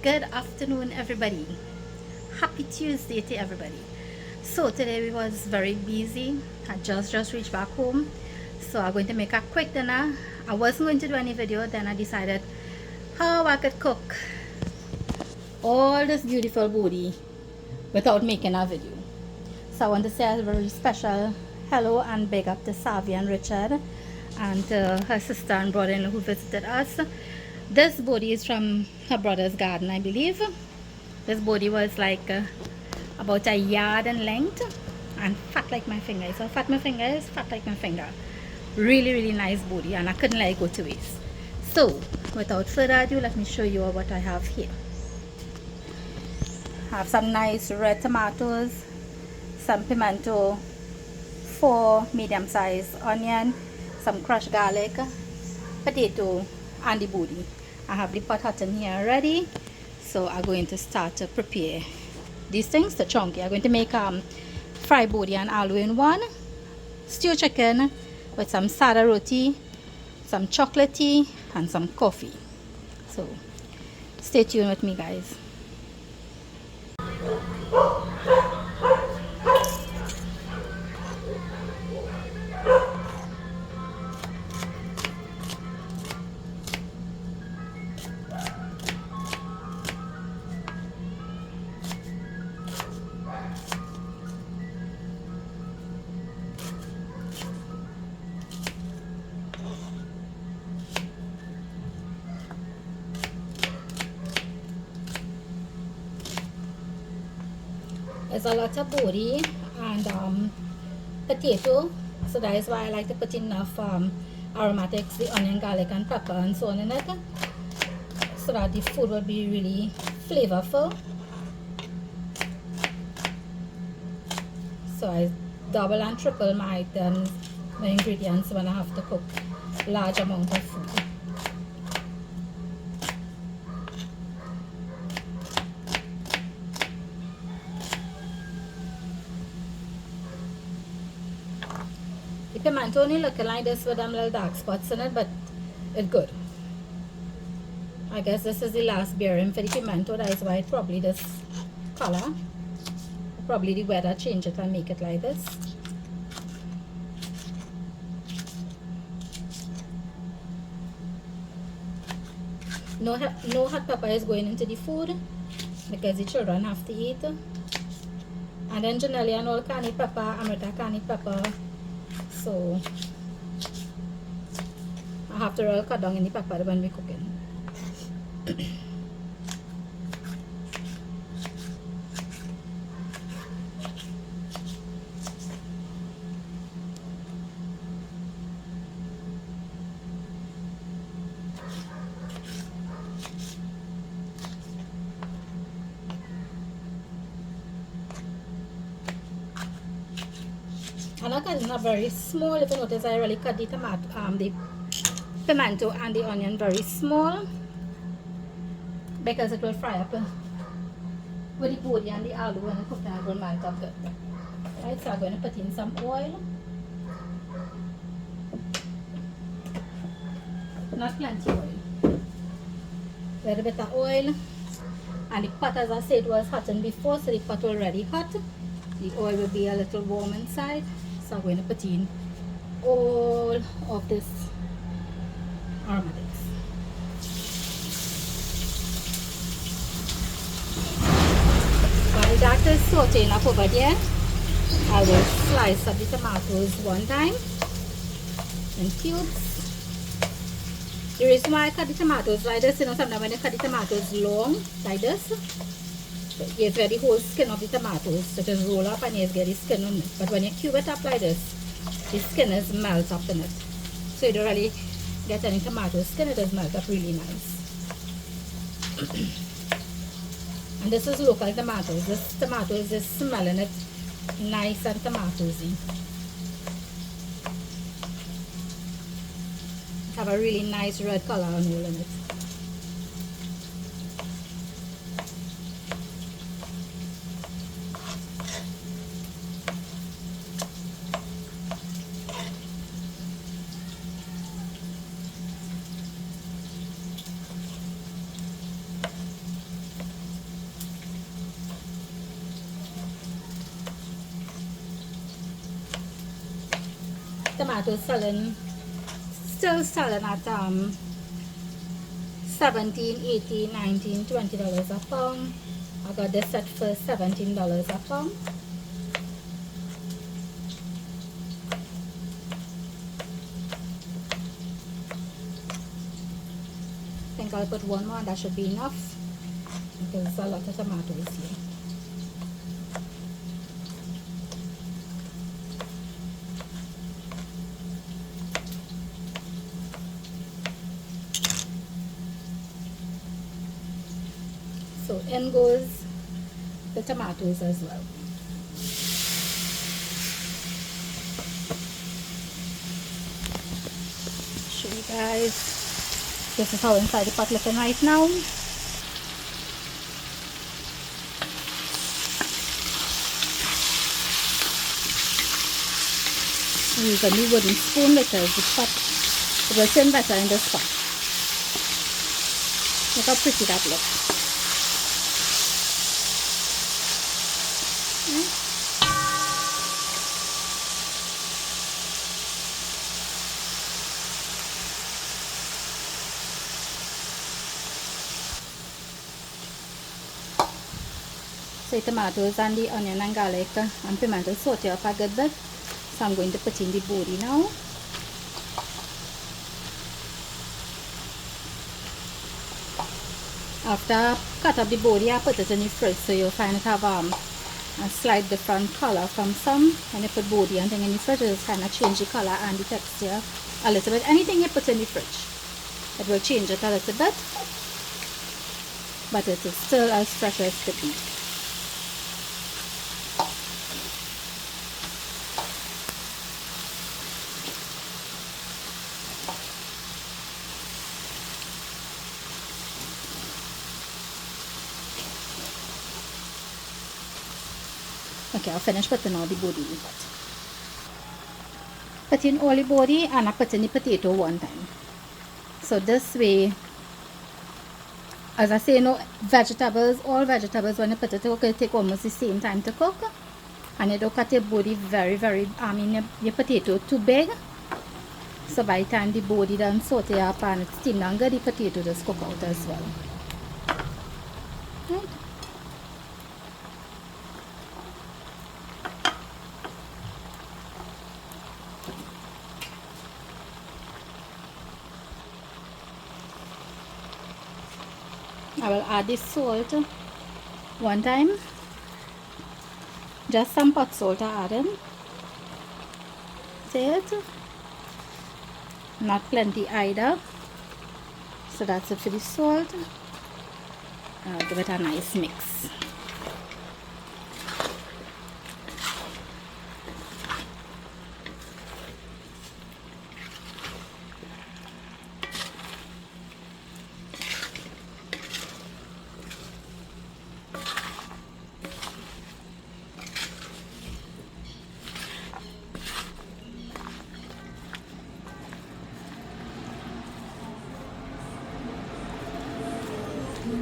Good afternoon, everybody. Happy Tuesday to everybody. So today we was very busy. I just reached back home, so I'm going to make a quick dinner. I wasn't going to do any video, then I decided how I could cook all this beautiful booty without making a video. So I want to say a very special hello and big up to Savvy and Richard and her sister and brother-in-law who visited us. This body is from her brother's garden, I believe. This body was like about a yard in length and fat like my finger. So fat my finger is fat like my finger. Really nice body, and I couldn't let it go to waste. So without further ado, let me show you what I have here. I have some nice red tomatoes, some pimento, 4 medium-sized onion, some crushed garlic, potato, and the body. I have the pot hot in here already, so I'm going to start to prepare these things. The chunky, I'm going to make fried bodi and aloo in one, stew chicken with some Sada roti, some chocolate tea, and some coffee. So stay tuned with me, guys. There's a lot of bodi and potato, so that is why I like to put enough aromatics, the onion, garlic, and pepper and so on in it, so that the food will be really flavorful. So I double and triple my items, my ingredients when I have to cook large amount of food. The pimento only looking like this with them little dark spots in it, but it's good. I guess this is the last bearing for the pimento, that is why it's probably this color. Probably the weather change it and make it like this. No hot pepper is going into the food because the children have to eat. And then generally an all canny pepper, American canny pepper. So I have to roll cut down in the pepper when we cooking. And I cut it very small. If you notice, I really cut the tomato, the pimento and the onion very small because it will fry up with the bodi and the aloo when it cooks and it will melt up good. Right, so I'm going to put in some oil. Not plenty oil. A little bit of oil. And the pot, as I said, was hot before, so the pot already hot. The oil will be a little warm inside. So I'm going to put in all of this aromatics. While that is sauteing up over there, I will slice up the tomatoes one time in cubes. The reason why I cut the tomatoes like this, you know, sometimes when you cut the tomatoes long like this, you get the whole skin of the tomatoes, so just roll up and you get the skin on it. But when you cube it up like this, the skin is melt up in it. So you don't really get any tomato skin, it does melt up really nice. And this is local tomatoes. This tomato is just smelling it nice and tomatosy. Have a really nice red color and all in it. tomatoes selling, still selling at 17, 18, 19, $20 a pound. I got this set for $17 a pound. I think I'll put one more, that should be enough because there's a lot of tomatoes here. So in goes the tomatoes as well. Show you guys. This is how inside the pot looking right now. I'm using the wooden spoon because the pot, it will turn better in this pot. Look how pretty that looks. So the tomatoes and the onion and garlic and pimento saute up a good bit. So I'm going to put in the bodi now. After I cut up the bodi, I put it in the fridge so you'll find it have a slight different color from some. When you put bodi and thing in the fridge, it'll kind of change the color and the texture a little bit. Anything you put in the fridge, it will change it a little bit, but it is still as fresh as could be. Okay, I'll finish putting all the bodi in the pot. Put in all the bodi and I put in the potato one time. So this way, as I say, no vegetables, all vegetables when you put it, it take almost the same time to cook. And you don't cut your bodi your potato too big. So by the time the bodi done saute up and it's steamed down good, the potato just cook out as well. Right. I will add the salt one time, just some pot salt I add in. That's it. Not plenty either. So that's it for the salt. I'll give it a nice mix.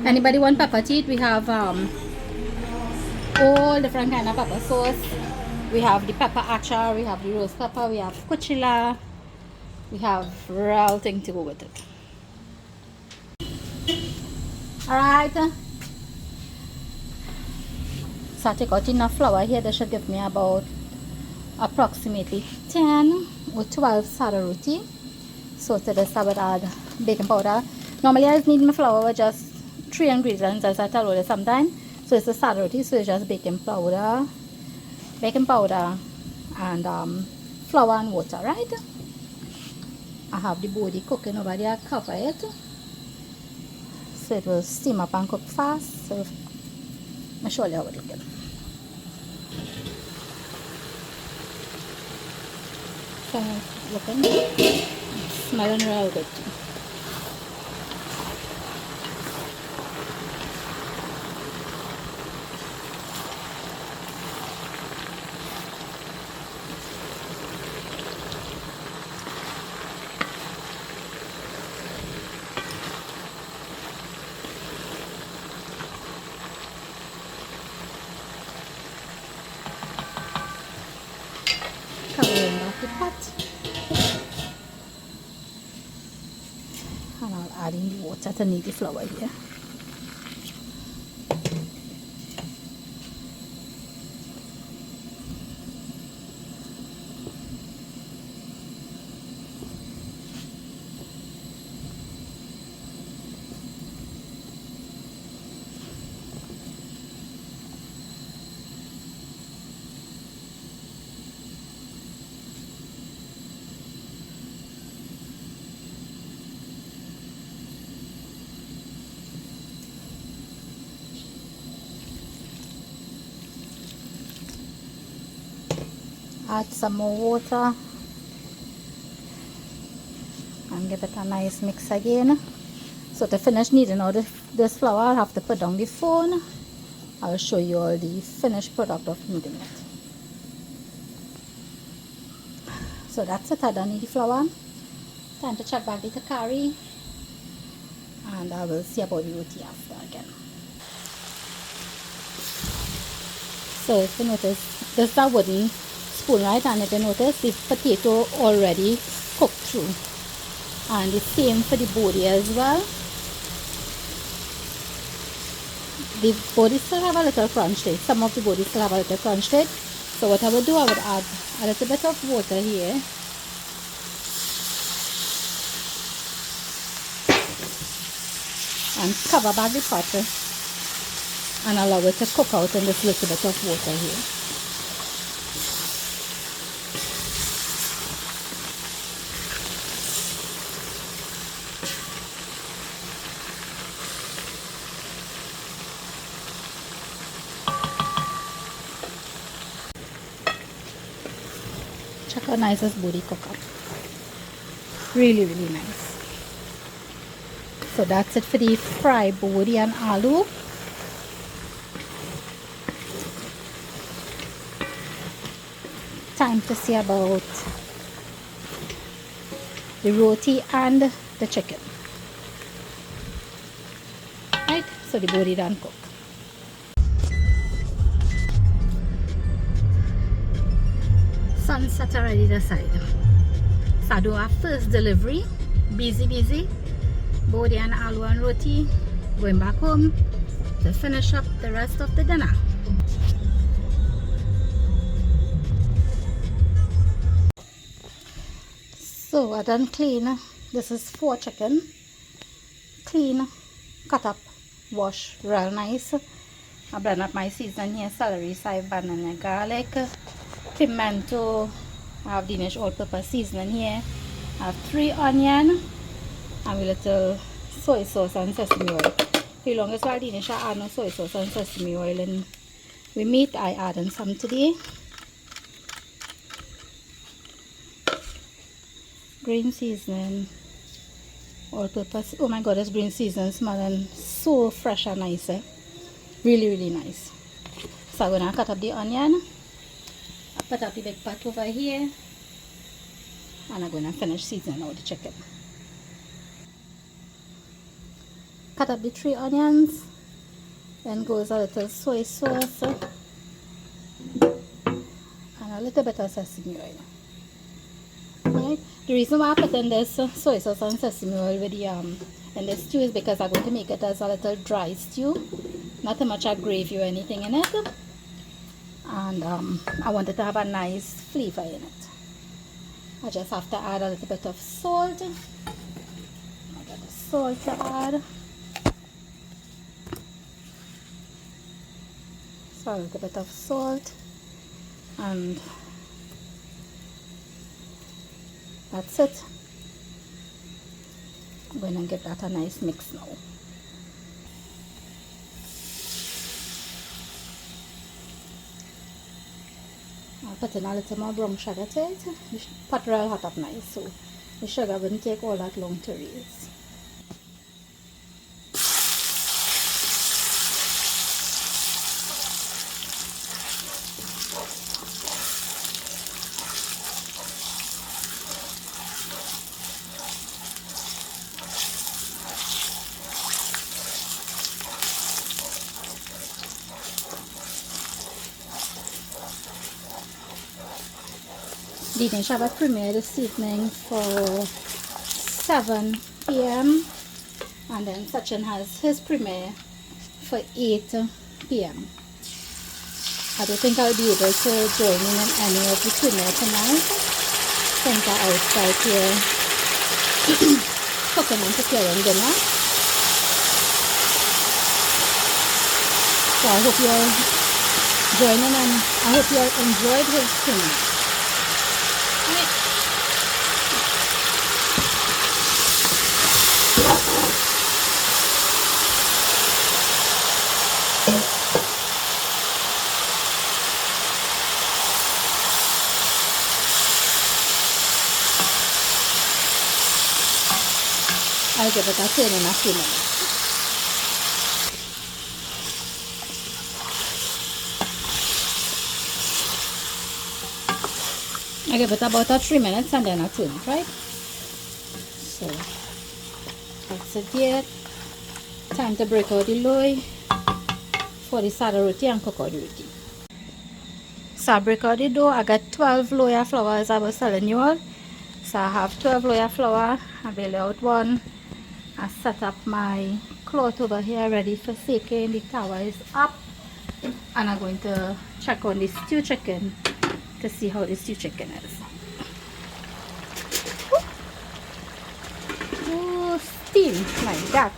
Anybody want pepper to eat? We have all different kind of pepper sauce. We have the pepper acha, we have the roast pepper, we have kuchila, we have real thing to go with it. Alright, so I take out enough flour here. That should give me about approximately 10 or 12 Sada roti. So to this I would add baking powder. Normally I just need my flour with just 3 ingredients, as I tell you sometimes. So it's a Sada roti, so it's just baking powder and flour and water, right? I have the bodi cooking over there, cover it so it will steam up and cook fast. So I'll show you how it looks. So looking, smelling real good. Covering off the pot. much that I need the flour here. Add some more water and give it a nice mix again. So to finish kneading all this flour, I'll have to put down the phone. I'll show you all the finished product of kneading it. So that's it, I done knead the flour. Time to check back the curry, and I will see about the roti after again. So if you notice, this is a wooden spoon, right? And if you notice, the potato already cooked through, and the same for the bodi as well. The bodi still have a little crunch to it. Some of the bodi still have a little crunch to it. So what I would do, I would add a little bit of water here, and cover back the pot and allow it to cook out in this little bit of water here. Check how nice this bodi cook up. Really, really nice. So that's it for the fried bodi and aloo. Time to see about the roti and the chicken. Right, so the bodi done cook. Sunset already the side. Sada our first delivery. Busy. Bodi and aloo and roti. Going back home to finish up the rest of the dinner. So I done clean. This is 4 chicken. Clean, cut up, wash real nice. I blend up my seasoning here: celery, chive, banana, garlic, pimento. I have Danish all-purpose seasoning here. I have 3 onion and a little soy sauce and sesame oil. For the longest while, Danish I add no soy sauce and sesame oil in with meat. I add in some today. Green seasoning, all-purpose. Oh my god, this green seasoning smelling so fresh and nice. Really nice. So I'm gonna cut up the onion. I put up the big pot over here, and I'm gonna finish seasoning out the chicken. Cut up the 3 onions. Then goes a little soy sauce and a little bit of sesame oil. Right. The reason why I put in this soy sauce and sesame oil with the in this stew is because I'm going to make it as a little dry stew, not too much a gravy or anything in it, and I want it to have a nice flavor in it. I just have to add a little bit of salt. I got the salt to add. So a little bit of salt, and that's it. I'm going to give that a nice mix now. I'll put in a little more brown sugar to it. The pot real hot up nice, so the sugar wouldn't take all that long to raise. Danish have premiere this evening for 7 p.m. And then Sachin has his premiere for 8 p.m. I don't think I'll be able to join in any of the premiere tonight since I'm outside here cooking and preparing dinner. So I hope you'll join in and I hope you'll enjoy his premiere. I'll give it a turn in a few minutes. I give it about 3 minutes and then I turn it, right? So that's it here. Time to break out the loy for the Sada roti and cook out the roti. So I break out the dough. I got 12 loya flour as I was telling you all. So I have 12 loya flour. I bail out one. I set up my cloth over here ready for seeking. The tower is up. And I'm going to check on the stew chicken to see how the stew chicken is. Oh, steam like that.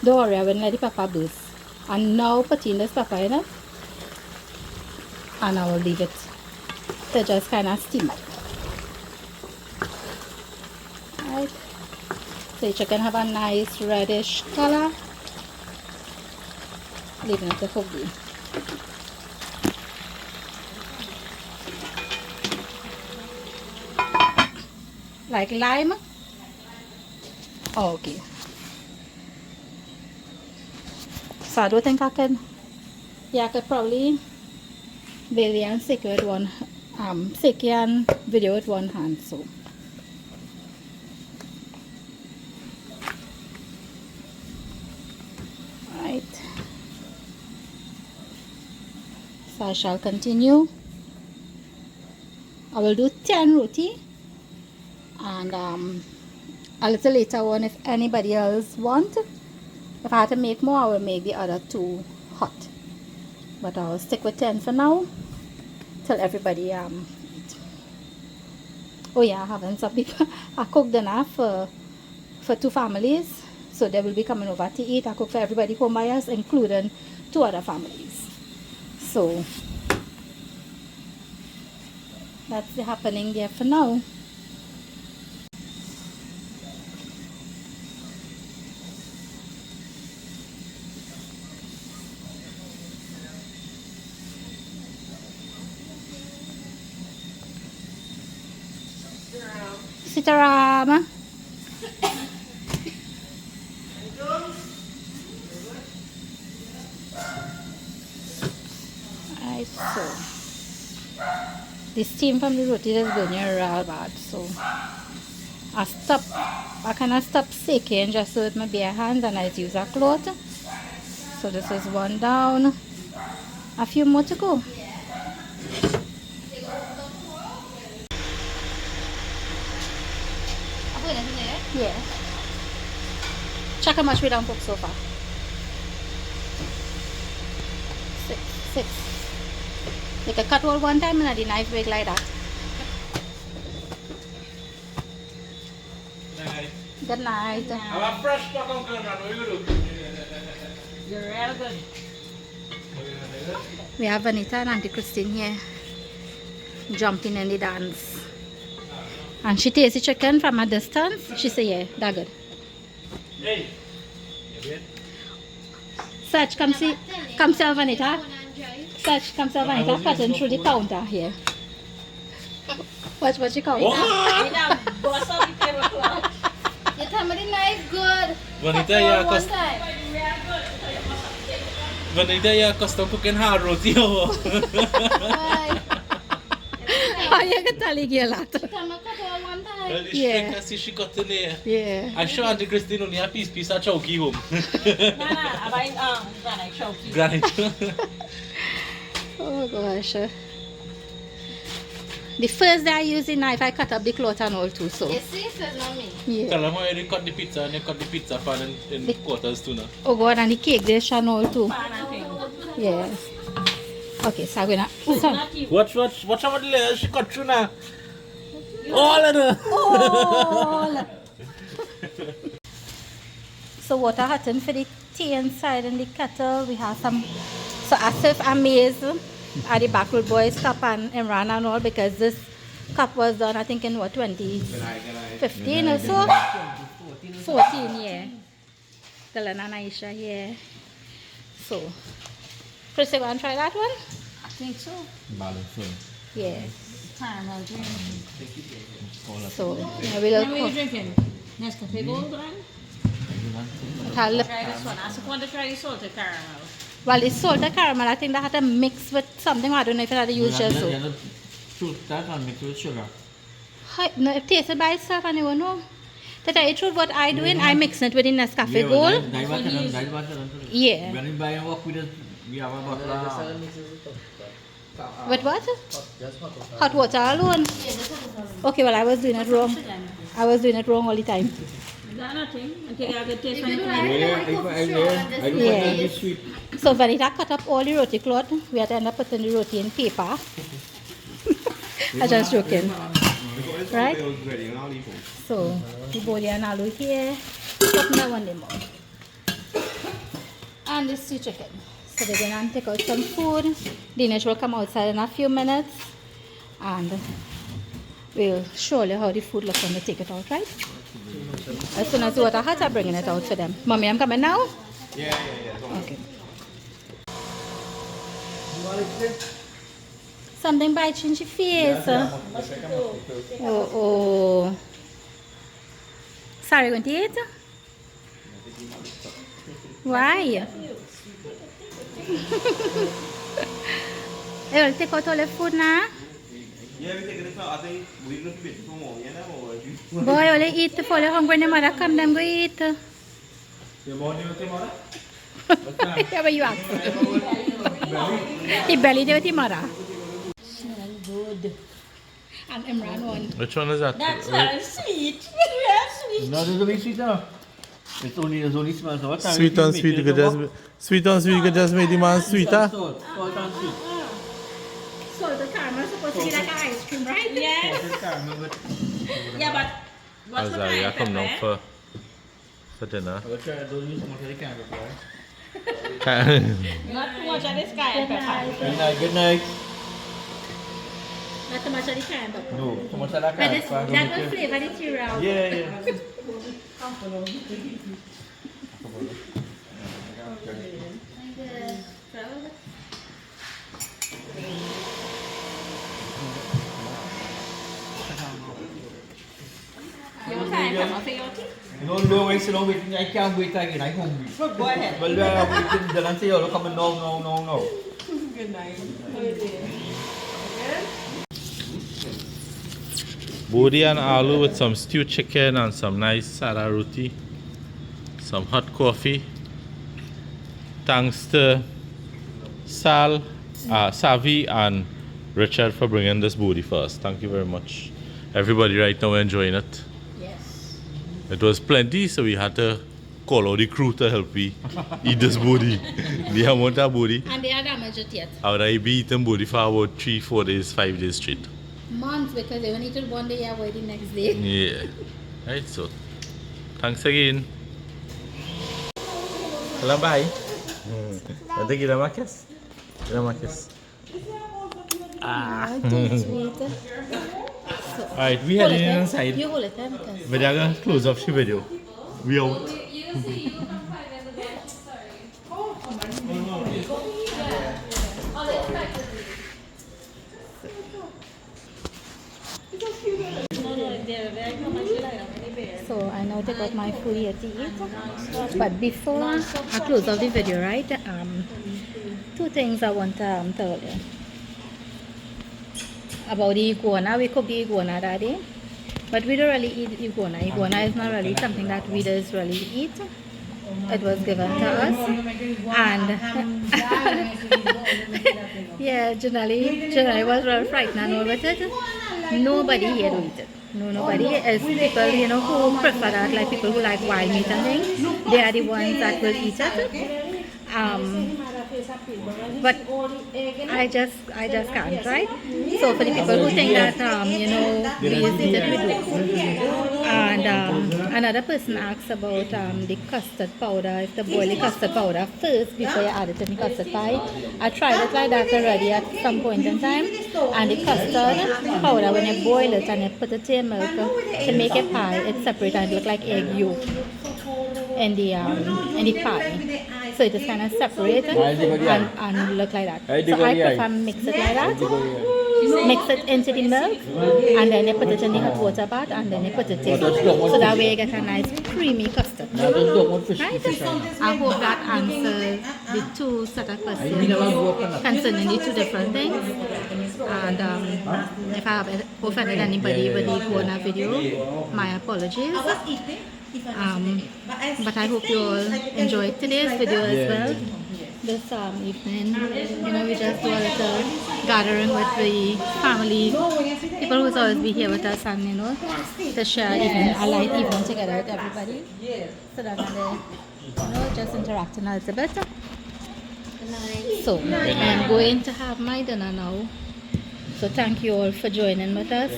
Don't worry, I won't let the pepper burst. And now put in this pepper in it. And I will leave it to just kind of steam up. Right. So the chicken have a nice reddish color. Leaving it to cook. Like lime? Oh, okay. So I don't think I can. Yeah, I could probably video and stick with one stick and video with one hand. So right. So I shall continue. I will do 10 roti and a little later on if anybody else want. If I had to make more, I will make the other 2 hot. But I'll stick with 10 for now till everybody eat. Oh yeah, I haven't some people. I cooked dinner for 2 families, so they will be coming over to eat. I cook for everybody home by us, including 2 other families. So that's happening there for now. Sitaram. Alright, so the steam from the roti is going real bad, so I kind of stop shaking just with my bare hands and I use a cloth. So this is one down, a few more to go. Yeah. Check how much we done cook so far. 6. You can cut all one time and the knife break like that. Good night. I'm a fresh stock on camera. What you do? You're real good. We have Anita and Auntie Christine here jumping in the dance. And she tastes the chicken from a distance. She say, yeah, that good. Hey. Such, come see Alvanita. Such, come see Alvanita cutting through the counter here. What you call it? Boss of the tablecloth. You tell me the knife good. Vanita, you're custom cooking hard roti. Oh, you can tell you a lot. Yeah. She got in there. Yeah. I show Auntie Christine only a piece of chowky home. I'm buying granite chowky. Granite. Oh gosh. The first day I used the knife, I cut up the cloth and all too, so. You see, it's not me. Yeah. Tell them how you cut the pizza and you cut the pizza pan in quarters too now. Oh God, and the cake dish and all too. Pan and thing. Yes. Okay, so I'm gonna. It's So, not you. Watch out the layers she cut through now. All of them. all. So water hotting for the tea inside in the kettle. We have some. So I serve amaze at the Backward Boys Cup and Imran and all because this cup was done I think in what 2015 or so. 14, yeah. Galan and Aisha, yeah. So, Chris, you want to try that one? I think so. Yeah. Caramel drink. So, yeah, What are you we'll drinking? Nescafe Gold Brand? try Try this one. I just want to try the salted caramel. well, it's salted caramel. I think they had to mix with something. I don't know if it had the usual so. That one mixed with sugar. No, it tasted by itself and you won't know. To tell you the truth, what I do I mix it with the Nescafe Gold. Yeah. When you buy a walk with it, we have a bottle. With what? Hot water alone. Okay, well I was doing it wrong. I was doing it wrong all the time. Is that nothing? I think I could taste when you I don't want Yeah. to be sweet. So Vanita cut up all the roti cloth. We had to end up putting the roti in paper. I just joking. Right? So the Bodi and Alloo here. Put that one in more. And this is chicken. So they're going to take out some food. Dinesh will come outside in a few minutes. And we'll show you how the food looks when they take it out, right? As soon as the water hot, I'm bringing it out for them. Mommy, I'm coming now? Yeah. Okay. Something bites in your face. Oh. Sorry, going to eat? Why? They will take out all the food now? Yeah, we take it out. I think we're going to be for more. You know, Boy, all they eat before they're hungry. Your mother come, them go eat. your morning with your mother? Yeah, but you ask. The belly there with your mother. good. And Imran one. Which one is that? That's sweet. Yes, sweet. No, there's only sweet now. It's only smells. What time Sweet and sweet, you could just make the man sweeter. Salt and sweet. So the caramel is supposed to be like an ice cream, right? Yes. Salted caramel with. Yeah, but what's the Azariah come down time? for dinner. I will try. Don't use much of the caramel, right? Not too much of this cayenne pepper. Good night. Not too much of the cayenne pepper. No, too much of that But cayenne this, pepper. that will flavor the tea round. Yeah. Your cayenne pepper for your tea? No, wait, so long. I can't wait again. I'm hungry. Good, go ahead. Well, we can then say, oh, come on, no. Good night. How you doing? Bodi and Alloo with some stewed chicken and some nice Sada roti. Some hot coffee. Thanks to Savi and Richard for bringing this booty for us. Thank you very much. Everybody right now enjoying it. Yes. It was plenty, so we had to call out the crew to help me eat this booty. The amount of booty. And they are damaged yet. I would be eating booty for about 3, 4 days, 5 days straight. Months because they only eat it one day and wait the next day. Yeah. Right, so thanks again. Hello, bye. I think you're a kiss. You're a kiss. Don't sweet. So, Alright, we hold heading it, inside. You hold it there because. But I'm gonna close off the video. We out. So I now take out my food here to eat. But before I close off the video, right? Two things I want to tell you about the iguana. We cook the iguana that day, but we don't really eat iguana. Iguana is not really something that we just really eat. It was given to us, and yeah, generally was very frightened and all with it. nobody here do eat it. No, nobody. It's people, you know, who prefer that, like people who like wild meat and things. They are the ones that will eat it. But I just can't, right? So for the people who think that, you know, we use it, we do. And another person asked about the custard powder. If to boil the custard powder first before you add it in the custard pie. I tried it like that already at some point in time. And the custard powder, when you boil it and you put it in milk to make a pie, it's separate and it look like egg yolk in the pie. So it is kind of separated and look like that. So I prefer mix it like that. Mix it into the milk and then you put it in the hot water bath and then you put it in. So that way you get a nice creamy custard. Right? I hope that answers the two set of questions concerning the two different things. And if I have offended anybody with the Bona video, my apologies. But I hope you all enjoyed today's video as well. This evening, you know, we just do a little gathering with the family, people who's always be here with us, and you know, to share a light evening together with everybody. So that you know, just interacting a little bit. So I'm going to have my dinner now. So thank you all for joining with us.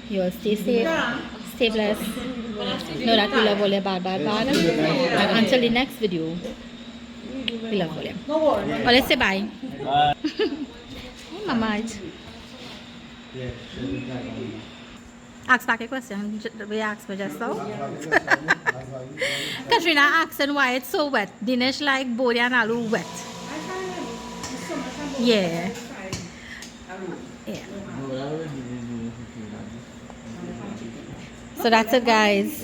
You all stay safe, stay blessed. Know that we love all your bad. And until the next video, we love all you. Well, let's say bye. Hey, Mama. Ask back a question we asked me just now. Katrina asking why it's so wet. Dinesh like Bodi and Alloo wet. Yeah. Yeah. So that's it, guys.